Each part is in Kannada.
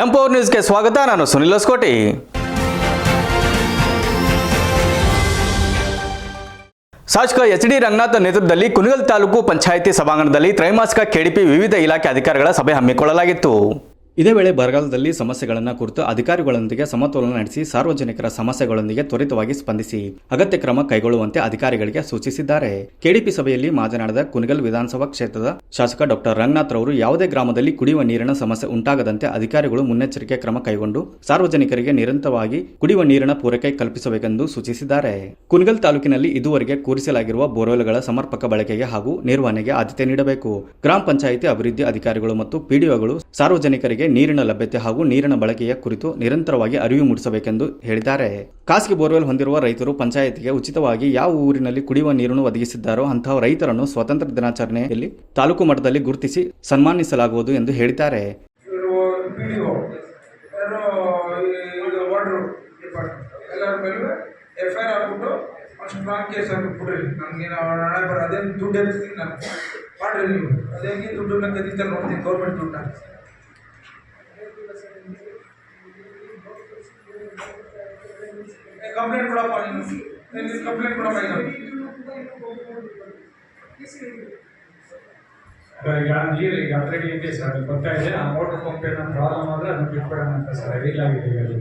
ಎಂಪವರ್ ನ್ಯೂಸ್ಗೆ ಸ್ವಾಗತ. ನಾನು ಸುನಿಲ್ ಹೊಸಕೋಟೆ. ಶಾಸಕ ಎಚ್.ಡಿ. ರಂಗನಾಥ್ ನೇತೃತ್ವದಲ್ಲಿ ಕುಣಿಗಲ್ ತಾಲೂಕು ಪಂಚಾಯಿತಿ ಸಭಾಂಗಣದಲ್ಲಿ ತ್ರೈಮಾಸಿಕ ಕೆಡಿಪಿ ವಿವಿಧ ಇಲಾಖೆ ಅಧಿಕಾರಿಗಳ ಸಭೆ ಹಮ್ಮಿಕೊಳ್ಳಲಾಗಿತ್ತು. ಇದೇ ವೇಳೆ ಬರಗಾಲದಲ್ಲಿ ಸಮಸ್ಯೆಗಳನ್ನು ಕುರಿತು ಅಧಿಕಾರಿಗಳೊಂದಿಗೆ ಸಮತೋಲನ ನಡೆಸಿ ಸಾರ್ವಜನಿಕರ ಸಮಸ್ಯೆಗಳೊಂದಿಗೆ ತ್ವರಿತವಾಗಿ ಸ್ಪಂದಿಸಿ ಅಗತ್ಯ ಕ್ರಮ ಕೈಗೊಳ್ಳುವಂತೆ ಅಧಿಕಾರಿಗಳಿಗೆ ಸೂಚಿಸಿದ್ದಾರೆ. ಕೆಡಿಪಿ ಸಭೆಯಲ್ಲಿ ಮಾತನಾಡಿದ ಕುಣಿಗಲ್ ವಿಧಾನಸಭಾ ಕ್ಷೇತ್ರದ ಶಾಸಕ ಡಾಕ್ಟರ್ ರಂಗನಾಥ್ ರವರು ಯಾವುದೇ ಗ್ರಾಮದಲ್ಲಿ ಕುಡಿಯುವ ನೀರಿನ ಸಮಸ್ಯೆ ಉಂಟಾಗದಂತೆ ಅಧಿಕಾರಿಗಳು ಮುನ್ನೆಚ್ಚರಿಕೆ ಕ್ರಮ ಕೈಗೊಂಡು ಸಾರ್ವಜನಿಕರಿಗೆ ನಿರಂತರವಾಗಿ ಕುಡಿಯುವ ನೀರಿನ ಪೂರೈಕೆ ಕಲ್ಪಿಸಬೇಕೆಂದು ಸೂಚಿಸಿದ್ದಾರೆ. ಕುಣಿಗಲ್ ತಾಲೂಕಿನಲ್ಲಿ ಇದುವರೆಗೆ ಕೂರಿಸಲಾಗಿರುವ ಬೋರ್ವೆಲ್ಗಳ ಸಮರ್ಪಕ ಬಳಕೆಗೆ ಹಾಗೂ ನಿರ್ವಹಣೆಗೆ ಆದ್ಯತೆ ನೀಡಬೇಕು. ಗ್ರಾಮ ಪಂಚಾಯಿತಿ ಅಭಿವೃದ್ಧಿ ಅಧಿಕಾರಿಗಳು ಮತ್ತು ಪಿಡಿಒಗಳು ಸಾರ್ವಜನಿಕರಿಗೆ ನೀರಿನ ಲಭ್ಯತೆ ಹಾಗೂ ನೀರಿನ ಬಳಕೆಯ ಕುರಿತು ನಿರಂತರವಾಗಿ ಅರಿವು ಮೂಡಿಸಬೇಕೆಂದು ಹೇಳಿದ್ದಾರೆ. ಖಾಸಗಿ ಬೋರ್ವೆಲ್ ಹೊಂದಿರುವ ರೈತರು ಪಂಚಾಯಿತಿಗೆ ಉಚಿತವಾಗಿ ಯಾವ ಊರಿನಲ್ಲಿ ಕುಡಿಯುವ ನೀರನ್ನು ಒದಗಿಸಿದ್ದಾರೋ ಅಂತಹ ರೈತರನ್ನು ಸ್ವಾತಂತ್ರ್ಯ ದಿನಾಚರಣೆಯಲ್ಲಿ ತಾಲೂಕು ಮಟ್ಟದಲ್ಲಿ ಗುರುತಿಸಿ ಸನ್ಮಾನಿಸಲಾಗುವುದು ಎಂದು ಹೇಳಿದ್ದಾರೆ. ಕಂಪ್ಲೇಂಟ್ ಕೊಡಪ್ಪ, ಕಂಪ್ಲೇಂಟ್ ಕೊಡಪ್ಪ. ಈಗ ನೀರಿಗೆ ಆಲ್ರೆಡಿ ಇದೆ ಸರ್, ಗೊತ್ತಾ ಇದೆ. ಆ ಮೋಟರ್ ಪಂಪ್ ಏನೋ ಪ್ರಾಬ್ಲಮ್ ಆದರೆ ಅದನ್ನು ಬಿಟ್ಬಿಡೋಣ ಅಂತ ಸರ್, ರೀಲ್ ಆಗಿದೆ ಅದು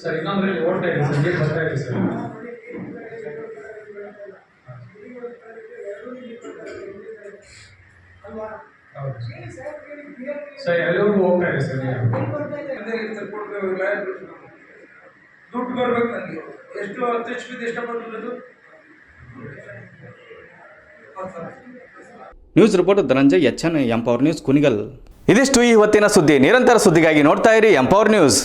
ಸರ್. ಇನ್ನೊಂದರಲ್ಲಿ ಓಡ್ತಾ ಇದೆ ಸರ್, ನೀರು ಬರ್ತಾ ಇದೆ ಸರ್. ಹೌದು ಸರ್, ಎಲ್ಲರಿಗೂ ಹೋಗ್ತಾ ಇದೆ ಸರ್. ದುಡ್ಡು ಬರ್ಬೇಕು ನನಗೆ. ಎಷ್ಟು 10 HP ಎಷ್ಟು ಬರ್ತದೆ? News report Dhananjay HN. Empower News Kunigal. ಇದಿಷ್ಟು ಈ ಹೊತ್ತಿನ ಸುದ್ದಿ. ನಿರಂತರ ಸುದ್ದಿಗಾಗಿ ನೋಡ್ತಾ ಇರಿ ಎಂಪವರ್ ನ್ಯೂಸ್.